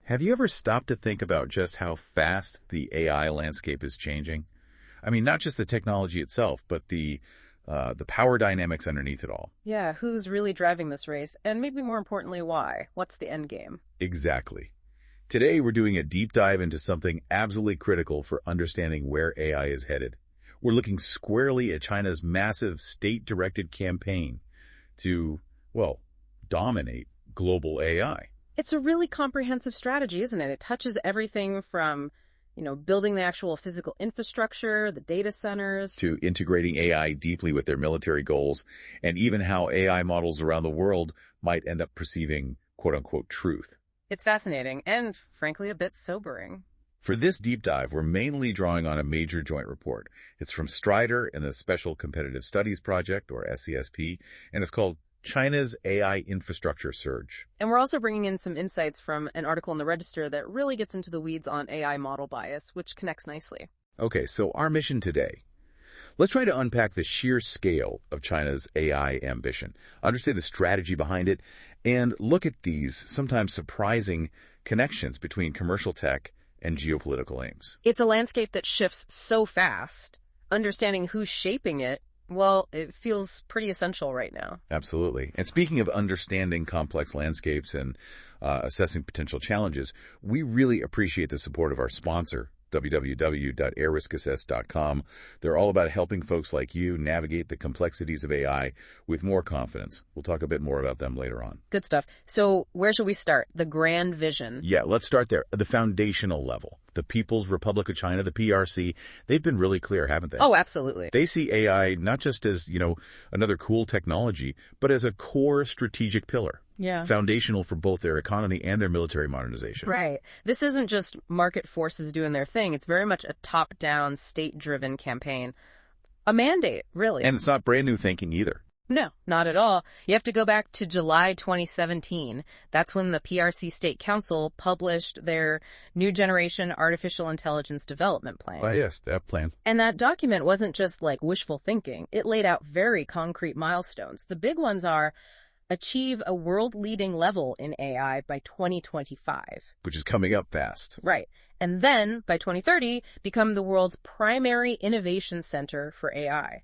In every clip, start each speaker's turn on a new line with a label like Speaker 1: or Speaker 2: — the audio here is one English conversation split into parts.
Speaker 1: Have you ever stopped to think about just how fast the AI landscape is changing? I mean, not just the technology itself, but the power dynamics underneath it all.
Speaker 2: Yeah, who's really driving this race? And maybe more importantly, why? What's the end game?
Speaker 1: Exactly. Today, we're doing a deep dive into something absolutely critical for understanding where AI is headed. We're looking squarely at China's massive state-directed campaign to, well, dominate global AI.
Speaker 2: It's a really comprehensive strategy, isn't it? It touches everything from, building the actual physical infrastructure, the data centers,
Speaker 1: To integrating AI deeply with their military goals, and even how AI models around the world might end up perceiving quote-unquote truth.
Speaker 2: It's fascinating and, frankly, a bit sobering.
Speaker 1: For this deep dive, we're mainly drawing on a major joint report. It's from Strider and the Special Competitive Studies Project, or SCSP, and it's called China's AI Infrastructure Surge.
Speaker 2: And we're also bringing in some insights from an article in the Register that really gets into the weeds on AI model bias, which connects nicely.
Speaker 1: Okay, so our mission today. Let's try to unpack the sheer scale of China's AI ambition, understand the strategy behind it, and look at these sometimes surprising connections between commercial tech and geopolitical aims.
Speaker 2: It's a landscape that shifts so fast. Understanding who's shaping it, well, it feels pretty essential right now.
Speaker 1: Absolutely. And speaking of understanding complex landscapes and assessing potential challenges, we really appreciate the support of our sponsor, www.airriskassess.com. They're all about helping folks like you navigate the complexities of AI with more confidence. We'll talk a bit more about them later on.
Speaker 2: Good stuff. So where should we start? The grand vision.
Speaker 1: Yeah, let's start there. The foundational level. The People's Republic of China, the PRC, they've been really clear, haven't they?
Speaker 2: Oh, absolutely.
Speaker 1: They see AI not just as, another cool technology, but as a core strategic pillar.
Speaker 2: Yeah.
Speaker 1: Foundational for both their economy and their military modernization.
Speaker 2: Right. This isn't just market forces doing their thing. It's very much a top-down, state-driven campaign. A mandate, really.
Speaker 1: And it's not brand new thinking either.
Speaker 2: No, not at all. You have to go back to July 2017. That's when the PRC State Council published their New Generation Artificial Intelligence Development Plan.
Speaker 1: Yes, that plan.
Speaker 2: And that document wasn't just like wishful thinking. It laid out very concrete milestones. The big ones are achieve a world-leading level in AI by 2025.
Speaker 1: Which is coming up fast.
Speaker 2: Right. And then, by 2030, become the world's primary innovation center for AI.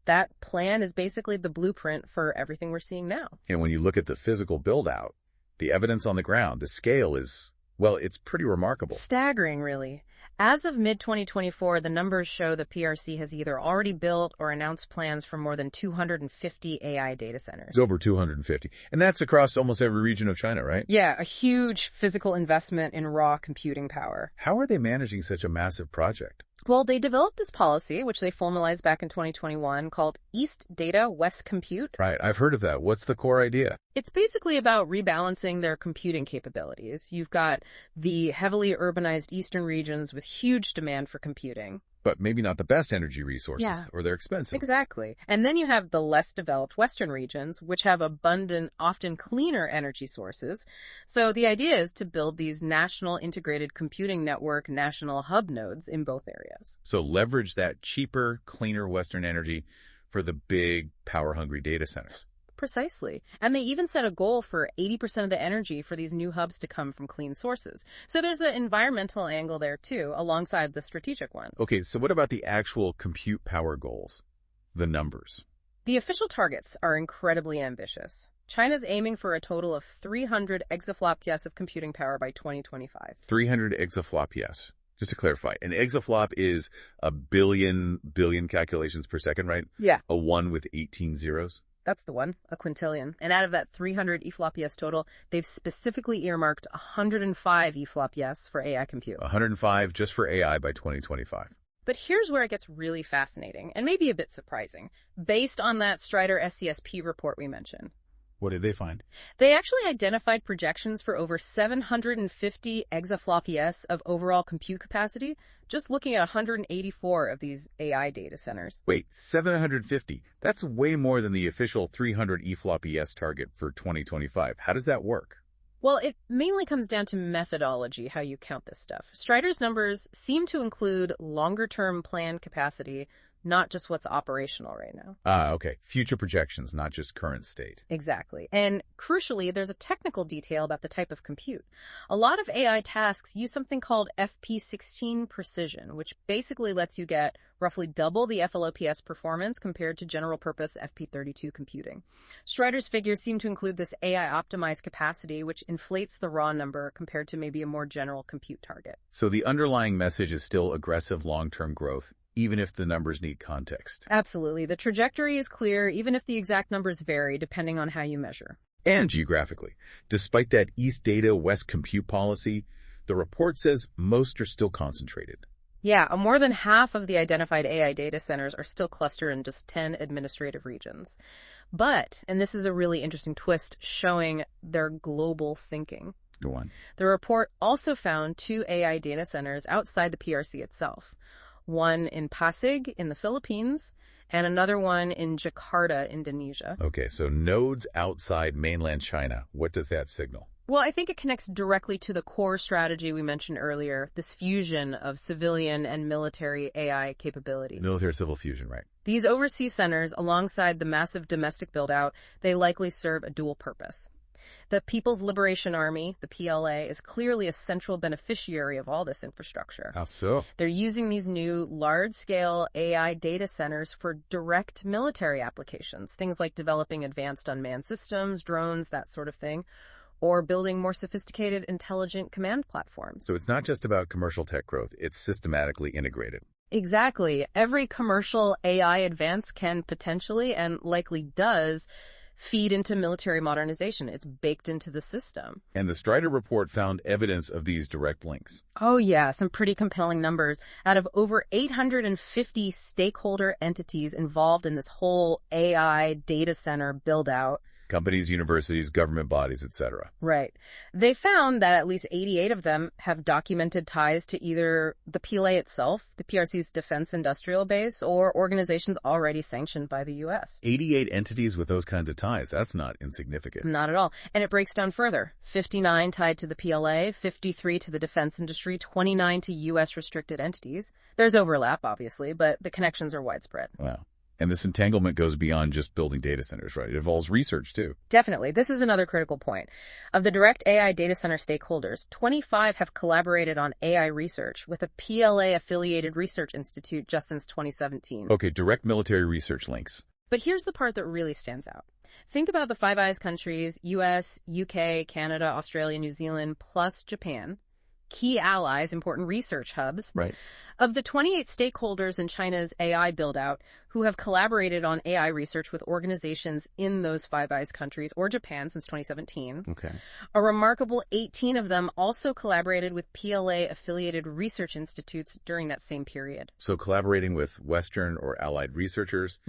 Speaker 2: That plan is basically the blueprint for everything we're seeing now.
Speaker 1: And when you look at the physical build-out, the evidence on the ground, the scale is, well, it's pretty remarkable.
Speaker 2: Staggering, really. As of mid-2024, the numbers show the PRC has either already built or announced plans for more than 250 AI data centers.
Speaker 1: It's over 250. And that's across almost every region of China, right?
Speaker 2: Yeah, a huge physical investment in raw computing power.
Speaker 1: How are they managing such a massive project?
Speaker 2: Well, they developed this policy, which they formalized back in 2021, called East Data, West Compute.
Speaker 1: Right, I've heard of that. What's the core idea?
Speaker 2: It's basically about rebalancing their computing capabilities. You've got the heavily urbanized eastern regions with huge demand for computing.
Speaker 1: But maybe not the best energy resources, or they're expensive.
Speaker 2: Exactly. And then you have the less developed western regions, which have abundant, often cleaner energy sources. So the idea is to build these national integrated computing network national hub nodes in both areas.
Speaker 1: So leverage that cheaper, cleaner western energy for the big, power-hungry data centers.
Speaker 2: Precisely. And they even set a goal for 80% of the energy for these new hubs to come from clean sources. So there's an environmental angle there too, alongside the strategic one.
Speaker 1: Okay, so what about the actual compute power goals? The numbers.
Speaker 2: The official targets are incredibly ambitious. China's aiming for a total of 300 exaflops of computing power by 2025.
Speaker 1: 300 exaflops. Just to clarify, an exaflop is a billion calculations per second, right?
Speaker 2: Yeah.
Speaker 1: A 1 with 18 zeros?
Speaker 2: That's the one, a quintillion. And out of that 300 EFLOPS total, they've specifically earmarked 105 EFLOPS for AI compute.
Speaker 1: 105 just for AI by 2025.
Speaker 2: But here's where it gets really fascinating, and maybe a bit surprising, based on that Strider SCSP report we mentioned.
Speaker 1: What did they find?
Speaker 2: They actually identified projections for over 750 exaflops of overall compute capacity, just looking at 184 of these AI data centers.
Speaker 1: Wait, 750? That's way more than the official 300 EFLOPS target for 2025. How does that work?
Speaker 2: Well, it mainly comes down to methodology, how you count this stuff. Strider's numbers seem to include longer-term planned capacity, not just what's operational right now.
Speaker 1: Okay. Future projections, not just current state.
Speaker 2: Exactly. And crucially, there's a technical detail about the type of compute. A lot of AI tasks use something called FP16 precision, which basically lets you get roughly double the EFLOPS performance compared to general-purpose FP32 computing. Strider's figures seem to include this AI-optimized capacity, which inflates the raw number compared to maybe a more general compute target.
Speaker 1: So the underlying message is still aggressive long-term growth, even if the numbers need context.
Speaker 2: Absolutely. The trajectory is clear, even if the exact numbers vary depending on how you measure.
Speaker 1: And geographically. Despite that East data, West compute policy, the report says most are still concentrated.
Speaker 2: Yeah, more than half of the identified AI data centers are still clustered in just 10 administrative regions. But, and this is a really interesting twist showing their global thinking,
Speaker 1: Go on.
Speaker 2: the report also found 2 AI data centers outside the PRC itself. One in Pasig in the Philippines and another one in Jakarta, Indonesia.
Speaker 1: Okay, so nodes outside mainland China. What does that signal?
Speaker 2: Well, I think it connects directly to the core strategy we mentioned earlier, this fusion of civilian and military AI capability.
Speaker 1: Military-civil fusion, right?
Speaker 2: These overseas centers, alongside the massive domestic build-out, they likely serve a dual purpose. The People's Liberation Army, the PLA, is clearly a central beneficiary of all this infrastructure.
Speaker 1: How so?
Speaker 2: They're using these new large-scale AI data centers for direct military applications, things like developing advanced unmanned systems, drones, that sort of thing, or building more sophisticated intelligent command platforms.
Speaker 1: So it's not just about commercial tech growth, it's systematically integrated.
Speaker 2: Exactly. Every commercial AI advance can potentially, and likely does, feed into military modernization. It's baked into the system.
Speaker 1: And the Strider report found evidence of these direct links.
Speaker 2: Oh yeah, some pretty compelling numbers. Out of over 850 stakeholder entities involved in this whole AI data center build-out,
Speaker 1: Companies, universities, government bodies, etc.
Speaker 2: right. They found that at least 88 of them have documented ties to either the PLA itself, the PRC's defense industrial base, or organizations already sanctioned by the U.S.
Speaker 1: 88 entities with those kinds of ties. That's not insignificant.
Speaker 2: Not at all. And it breaks down further. 59 tied to the PLA, 53 to the defense industry, 29 to U.S. restricted entities. There's overlap, obviously, but the connections are widespread.
Speaker 1: Wow. And this entanglement goes beyond just building data centers, right? It involves research, too.
Speaker 2: Definitely. This is another critical point. Of the direct AI data center stakeholders, 25 have collaborated on AI research with a PLA-affiliated research institute just since 2017.
Speaker 1: Okay, direct military research links.
Speaker 2: But here's the part that really stands out. Think about the Five Eyes countries, US, UK, Canada, Australia, New Zealand, plus Japan. Key allies, important research hubs.
Speaker 1: Right.
Speaker 2: Of the 28 stakeholders in China's AI build-out who have collaborated on AI research with organizations in those Five Eyes countries or Japan since 2017,
Speaker 1: Okay.
Speaker 2: a remarkable 18 of them also collaborated with PLA-affiliated research institutes during that same period.
Speaker 1: So collaborating with Western or allied researchers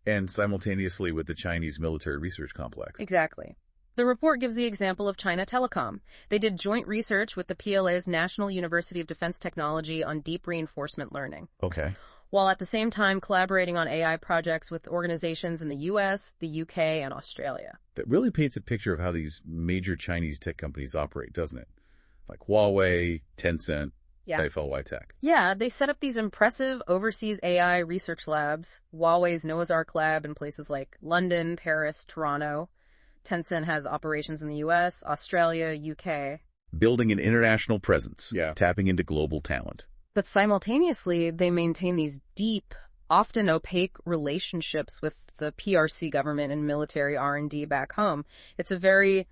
Speaker 1: and simultaneously with the Chinese military research complex.
Speaker 2: Exactly. The report gives the example of China Telecom. They did joint research with the PLA's National University of Defense Technology on deep reinforcement learning,
Speaker 1: Okay.
Speaker 2: while at the same time collaborating on AI projects with organizations in the US, the UK, and Australia.
Speaker 1: That really paints a picture of how these major Chinese tech companies operate, doesn't it? Like Huawei, Tencent,
Speaker 2: Yeah.
Speaker 1: EFLY Tech.
Speaker 2: Yeah, they set up these impressive overseas AI research labs, Huawei's Noah's Ark lab in places like London, Paris, Toronto. Tencent has operations in the US, Australia, UK.
Speaker 1: Building an international presence.
Speaker 3: Yeah.
Speaker 1: Tapping into global talent.
Speaker 2: But simultaneously, they maintain these deep, often opaque relationships with the PRC government and military R&D back home. It's a very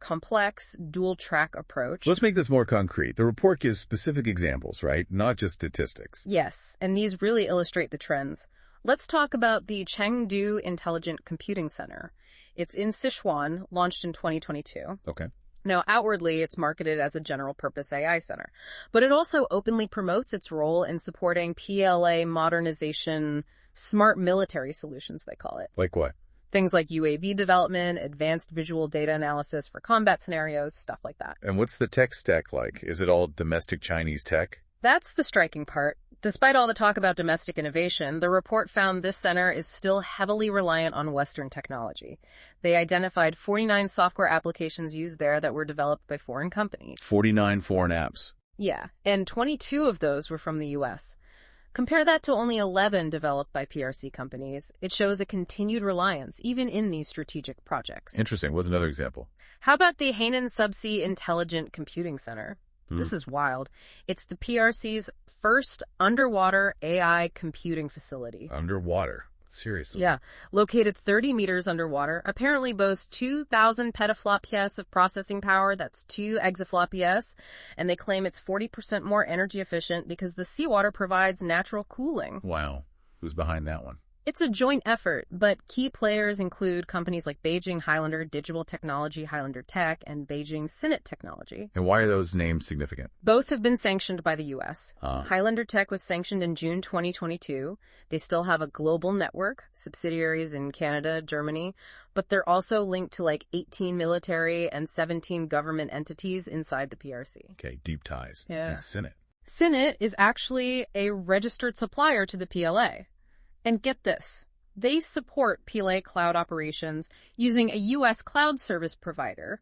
Speaker 2: complex, dual-track approach.
Speaker 1: Let's make this more concrete. The report gives specific examples, right? Not just statistics.
Speaker 2: Yes, and these really illustrate the trends. Let's talk about the Chengdu Intelligent Computing Center. It's in Sichuan, launched in 2022.
Speaker 1: Okay.
Speaker 2: Now, outwardly, it's marketed as a general-purpose AI center, but it also openly promotes its role in supporting PLA modernization, smart military solutions, they call it.
Speaker 1: Like what?
Speaker 2: Things like UAV development, advanced visual data analysis for combat scenarios, stuff like that.
Speaker 1: And what's the tech stack like? Is it all domestic Chinese tech?
Speaker 2: That's the striking part. Despite all the talk about domestic innovation, the report found this center is still heavily reliant on Western technology. They identified 49 software applications used there that were developed by foreign companies.
Speaker 1: 49 foreign apps.
Speaker 2: Yeah, and 22 of those were from the U.S. Compare that to only 11 developed by PRC companies. It shows a continued reliance, even in these strategic projects.
Speaker 1: Interesting. What's another example?
Speaker 2: How about the Hainan Subsea Intelligent Computing Center? This is wild. It's the PRC's first underwater AI computing facility.
Speaker 1: Underwater. Seriously.
Speaker 2: Yeah. Located 30 meters underwater, apparently boasts 2,000 petaflops of processing power. That's 2 exaflops. And they claim it's 40% more energy efficient because the seawater provides natural cooling.
Speaker 1: Wow. Who's behind that one?
Speaker 2: It's a joint effort, but key players include companies like Beijing Highlander Digital Technology, Highlander Tech, and Beijing Sinet Technology.
Speaker 1: And why are those names significant?
Speaker 2: Both have been sanctioned by the U.S.
Speaker 1: Ah.
Speaker 2: Highlander Tech was sanctioned in June 2022. They still have a global network, subsidiaries in Canada, Germany, but they're also linked to like 18 military and 17 government entities inside the PRC.
Speaker 1: Okay, deep ties.
Speaker 2: Yeah.
Speaker 1: And Sinet.
Speaker 2: Sinet is actually a registered supplier to the PLA. And get this, they support PLA cloud operations using a U.S. cloud service provider,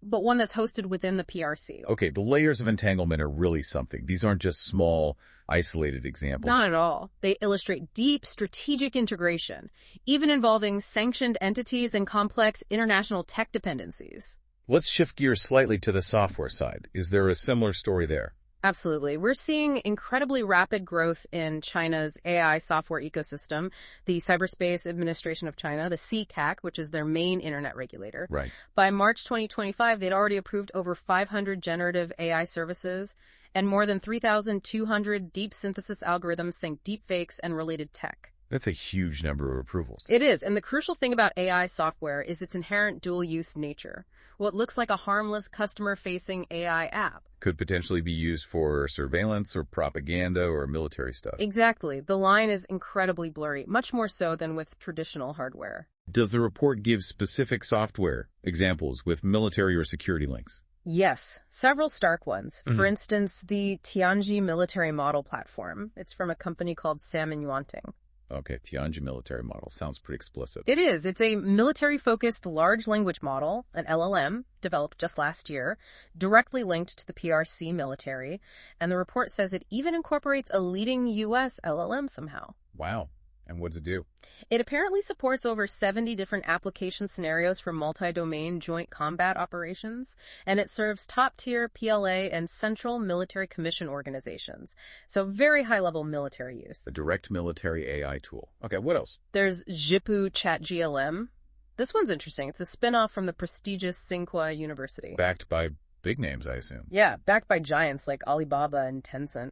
Speaker 2: but one that's hosted within the PRC.
Speaker 1: Okay, the layers of entanglement are really something. These aren't just small, isolated examples.
Speaker 2: Not at all. They illustrate deep strategic integration, even involving sanctioned entities and complex international tech dependencies.
Speaker 1: Let's shift gears slightly to the software side. Is there a similar story there?
Speaker 2: Absolutely. We're seeing incredibly rapid growth in China's AI software ecosystem. The Cyberspace Administration of China, the CCAC, which is their main internet regulator.
Speaker 1: Right.
Speaker 2: By March 2025, they'd already approved over 500 generative AI services and more than 3,200 deep synthesis algorithms, think deepfakes and related tech.
Speaker 1: That's a huge number of approvals.
Speaker 2: It is, and the crucial thing about AI software is its inherent dual-use nature. What looks like a harmless customer-facing AI app
Speaker 1: Could potentially be used for surveillance or propaganda or military stuff.
Speaker 2: Exactly. The line is incredibly blurry, much more so than with traditional hardware.
Speaker 1: Does the report give specific software examples with military or security links?
Speaker 2: Yes, several stark ones. For instance, the Tianji military model platform. It's from a company called Salmon Yuanting.
Speaker 1: Okay, Tianji military model. Sounds pretty explicit.
Speaker 2: It is. It's a military-focused large language model, an LLM, developed just last year, directly linked to the PRC military, and the report says it even incorporates a leading U.S. LLM somehow.
Speaker 1: Wow. And what does it do?
Speaker 2: It apparently supports over 70 different application scenarios for multi-domain joint combat operations, and it serves top-tier PLA and central military commission organizations. So very high-level military use.
Speaker 1: A direct military AI tool. Okay, what else?
Speaker 2: There's Zhipu ChatGLM. This one's interesting. It's a spin-off from the prestigious Tsinghua University.
Speaker 1: Backed by big names, I assume.
Speaker 2: Yeah, backed by giants like Alibaba and Tencent.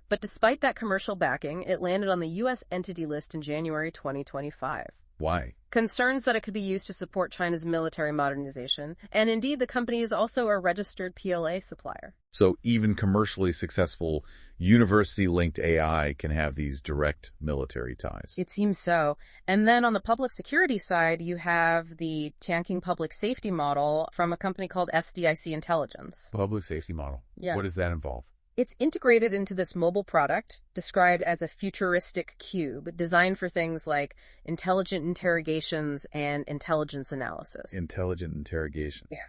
Speaker 2: But despite that commercial backing, it landed on the U.S. entity list in January 2025.
Speaker 1: Why?
Speaker 2: Concerns that it could be used to support China's military modernization, and indeed the company is also a registered PLA supplier.
Speaker 1: So even commercially successful university-linked AI can have these direct military ties.
Speaker 2: It seems so. And then on the public security side, you have the Tianqing public safety model from a company called SDIC Intelligence.
Speaker 1: Public safety model.
Speaker 2: Yeah.
Speaker 1: What does that involve?
Speaker 2: It's integrated into this mobile product, described as a futuristic cube, designed for things like intelligent interrogations and intelligence analysis.
Speaker 1: Intelligent interrogations.
Speaker 2: Yeah.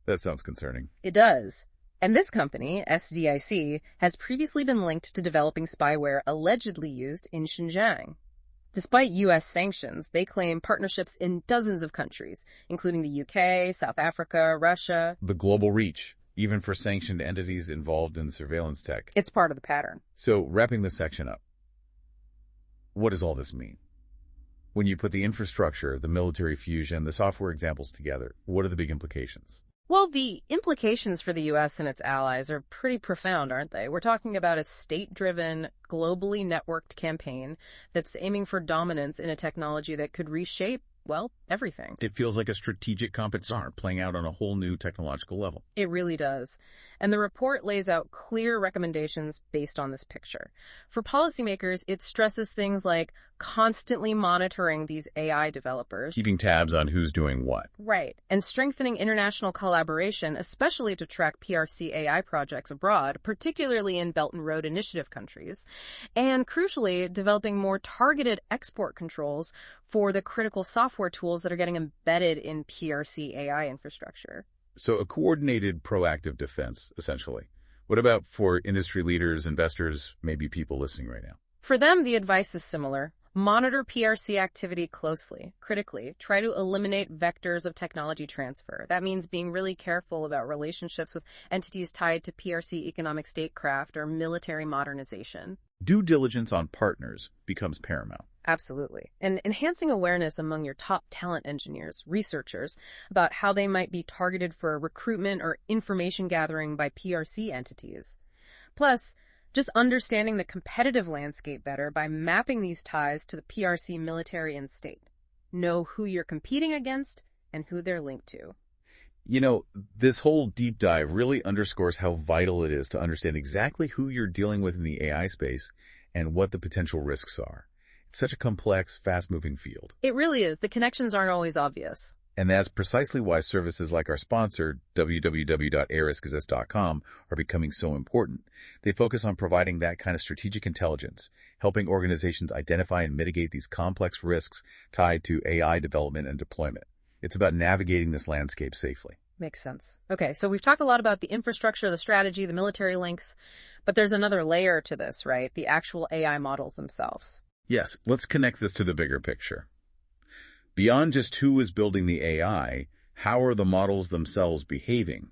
Speaker 1: That sounds concerning.
Speaker 2: It does. And this company, SDIC, has previously been linked to developing spyware allegedly used in Xinjiang. Despite U.S. sanctions, they claim partnerships in dozens of countries, including the UK, South Africa, Russia.
Speaker 1: The global reach, even for sanctioned entities involved in surveillance tech.
Speaker 2: It's part of the pattern.
Speaker 1: So, wrapping this section up, what does all this mean? When you put the infrastructure, the military fusion, the software examples together, what are the big implications?
Speaker 2: Well, the implications for the U.S. and its allies are pretty profound, aren't they? We're talking about a state-driven, globally networked campaign that's aiming for dominance in a technology that could reshape, well, everything.
Speaker 1: It feels like a strategic compensar playing out on a whole new technological level.
Speaker 2: It really does. And the report lays out clear recommendations based on this picture. For policymakers, it stresses things like constantly monitoring these AI developers.
Speaker 1: Keeping tabs on who's doing what.
Speaker 2: Right. And strengthening international collaboration, especially to track PRC AI projects abroad, particularly in Belt and Road Initiative countries. And crucially, developing more targeted export controls for the critical software tools that are getting embedded in PRC AI infrastructure.
Speaker 1: So a coordinated, proactive defense, essentially. What about for industry leaders, investors, maybe people listening right now?
Speaker 2: For them, the advice is similar. Monitor PRC activity closely, critically. Try to eliminate vectors of technology transfer. That means being really careful about relationships with entities tied to PRC economic statecraft or military modernization.
Speaker 1: Due diligence on partners becomes paramount.
Speaker 2: Absolutely. And enhancing awareness among your top talent engineers, researchers, about how they might be targeted for recruitment or information gathering by PRC entities. Plus, just understanding the competitive landscape better by mapping these ties to the PRC military and state. Know who you're competing against and who they're linked to.
Speaker 1: You know, this whole deep dive really underscores how vital it is to understand exactly who you're dealing with in the AI space and what the potential risks are. It's such a complex, fast-moving field.
Speaker 2: It really is. The connections aren't always obvious.
Speaker 1: And that's precisely why services like our sponsor, www.ariskassist.com, are becoming so important. They focus on providing that kind of strategic intelligence, helping organizations identify and mitigate these complex risks tied to AI development and deployment. It's about navigating this landscape safely.
Speaker 2: Makes sense. Okay, so we've talked a lot about the infrastructure, the strategy, the military links, but there's another layer to this, right? The actual AI models themselves.
Speaker 1: Yes, let's connect this to the bigger picture. Beyond just who is building the AI, how are the models themselves behaving,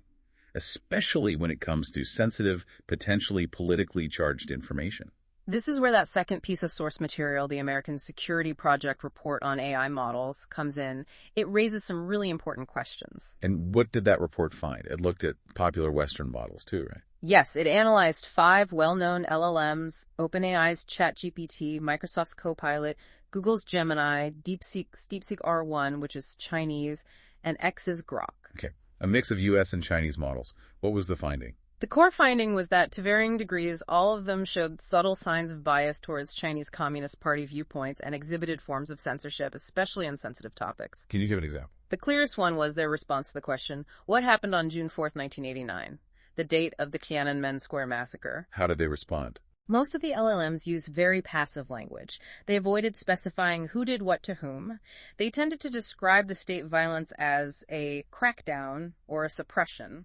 Speaker 1: especially when it comes to sensitive, potentially politically charged information?
Speaker 2: This is where that second piece of source material, the American Security Project report on AI models, comes in. It raises some really important questions.
Speaker 1: And what did that report find? It looked at popular Western models too, right?
Speaker 2: Yes, it analyzed 5 well-known LLMs, OpenAI's ChatGPT, Microsoft's Copilot, Google's Gemini, DeepSeek's DeepSeek R1, which is Chinese, and X's Grok.
Speaker 1: Okay, a mix of US and Chinese models. What was the finding?
Speaker 2: The core finding was that, to varying degrees, all of them showed subtle signs of bias towards Chinese Communist Party viewpoints and exhibited forms of censorship, especially on sensitive topics.
Speaker 1: Can you give an example?
Speaker 2: The clearest one was their response to the question, what happened on June 4th, 1989, the date of the Tiananmen Square massacre?
Speaker 1: How did they respond?
Speaker 2: Most of the LLMs use very passive language. They avoided specifying who did what to whom. They tended to describe the state violence as a crackdown or a suppression.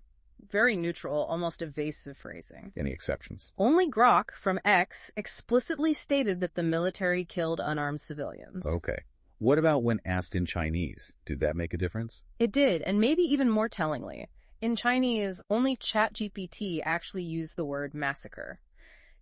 Speaker 2: Very neutral, almost evasive phrasing.
Speaker 1: Any exceptions?
Speaker 2: Only Grok from X explicitly stated that the military killed unarmed civilians.
Speaker 1: Okay. What about when asked in Chinese? Did that make a difference?
Speaker 2: It did, and maybe even more tellingly. In Chinese, only ChatGPT actually used the word massacre.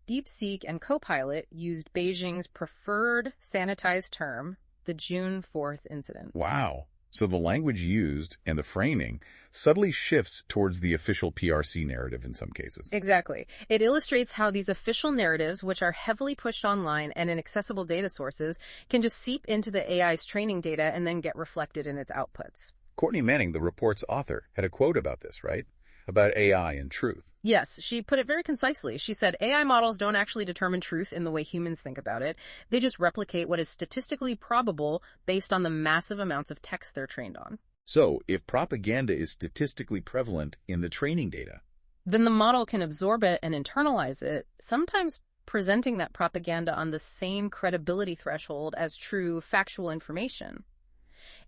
Speaker 2: DeepSeek and Copilot used Beijing's preferred sanitized term, the June 4th incident.
Speaker 1: Wow. So the language used and the framing subtly shifts towards the official PRC narrative in some cases.
Speaker 2: Exactly. It illustrates how these official narratives, which are heavily pushed online and in accessible data sources, can just seep into the AI's training data and then get reflected in its outputs.
Speaker 1: Courtney Manning, the report's author, had a quote about this, right? About AI and truth.
Speaker 2: Yes, she put it very concisely. She said, AI models don't actually determine truth in the way humans think about it. They just replicate what is statistically probable based on the massive amounts of text they're trained on.
Speaker 1: So, if propaganda is statistically prevalent in the training data,
Speaker 2: then the model can absorb it and internalize it, sometimes presenting that propaganda on the same credibility threshold as true, factual information.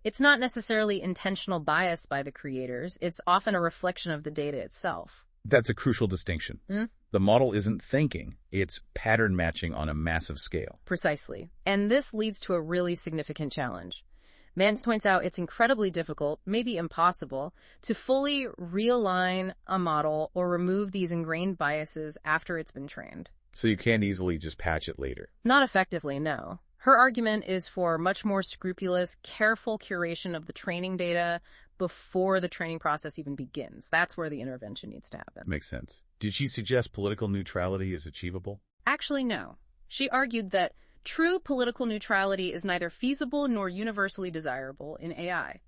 Speaker 2: It's not necessarily intentional bias by the creators. It's often a reflection of the data itself.
Speaker 1: that's a crucial distinction. The model isn't thinking, it's pattern matching on a massive scale.
Speaker 2: Precisely. And this leads to a really significant challenge. Mance points out it's incredibly difficult, maybe impossible, to fully realign a model or remove these ingrained biases after it's been trained.
Speaker 1: So you can't easily just patch it later.
Speaker 2: Not effectively, no. Her argument is for much more scrupulous, careful curation of the training data before the training process even begins. That's where the intervention needs to happen.
Speaker 1: Makes sense. Did she suggest political neutrality is achievable?
Speaker 2: Actually, no. She argued that true political neutrality is neither feasible nor universally desirable in AI.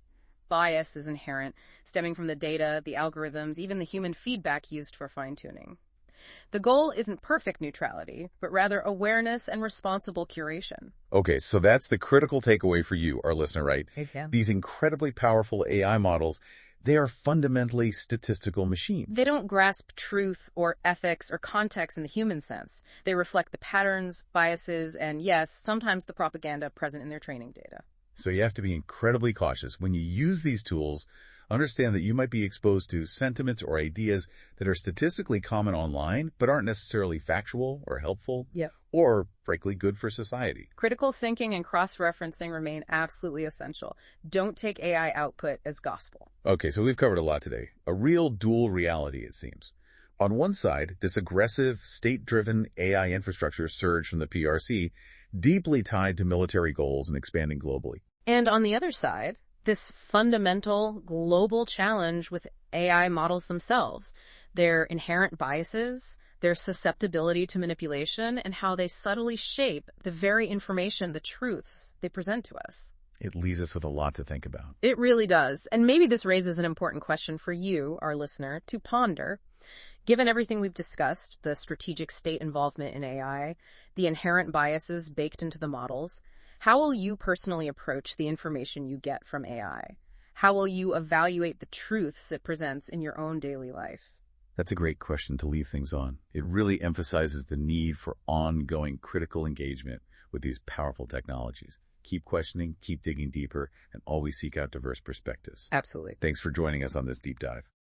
Speaker 2: Bias is inherent, stemming from the data, the algorithms, even the human feedback used for fine-tuning. The goal isn't perfect neutrality, but rather awareness and responsible curation.
Speaker 1: Okay, so that's the critical takeaway for you, our listener, right?
Speaker 2: Yeah.
Speaker 1: These incredibly powerful AI models, they are fundamentally statistical machines.
Speaker 2: They don't grasp truth or ethics or context in the human sense. They reflect the patterns, biases, and yes, sometimes the propaganda present in their training data.
Speaker 1: So you have to be incredibly cautious when you use these tools Understand that you might be exposed to sentiments or ideas that are statistically common online, but aren't necessarily factual or helpful,
Speaker 2: Yep.
Speaker 1: or, frankly, good for society.
Speaker 2: Critical thinking and cross-referencing remain absolutely essential. Don't take AI output as gospel.
Speaker 1: Okay, so we've covered a lot today. A real dual reality, it seems. On one side, this aggressive, state-driven AI infrastructure surge from the PRC, deeply tied to military goals and expanding globally.
Speaker 2: And on the other side, this fundamental global challenge with AI models themselves, their inherent biases, their susceptibility to manipulation, and how they subtly shape the very information, the truths they present to us.
Speaker 1: It leaves us with a lot to think about.
Speaker 2: It really does. And maybe this raises an important question for you, our listener, to ponder. Given everything we've discussed, the strategic state involvement in AI, the inherent biases baked into the models, how will you personally approach the information you get from AI? How will you evaluate the truths it presents in your own daily life?
Speaker 1: That's a great question to leave things on. It really emphasizes the need for ongoing critical engagement with these powerful technologies. Keep questioning, keep digging deeper, and always seek out diverse perspectives.
Speaker 2: Absolutely.
Speaker 1: Thanks for joining us on this deep dive.